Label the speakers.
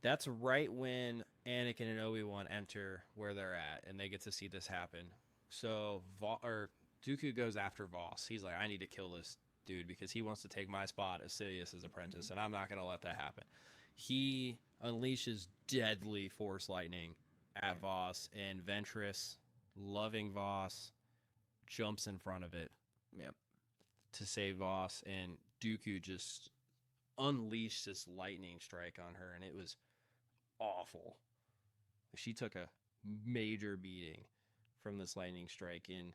Speaker 1: That's right when Anakin and Obi-Wan enter where they're at, and they get to see this happen. So, Dooku goes after Voss. He's like, I need to kill this dude because he wants to take my spot as Sidious' apprentice, and I'm not going to let that happen. He unleashes deadly force lightning at Voss, and Ventress, loving Voss, jumps in front of it
Speaker 2: Yep.
Speaker 1: to save Voss, and Dooku just unleashed this lightning strike on her, and it was awful. She took a major beating from this lightning strike, and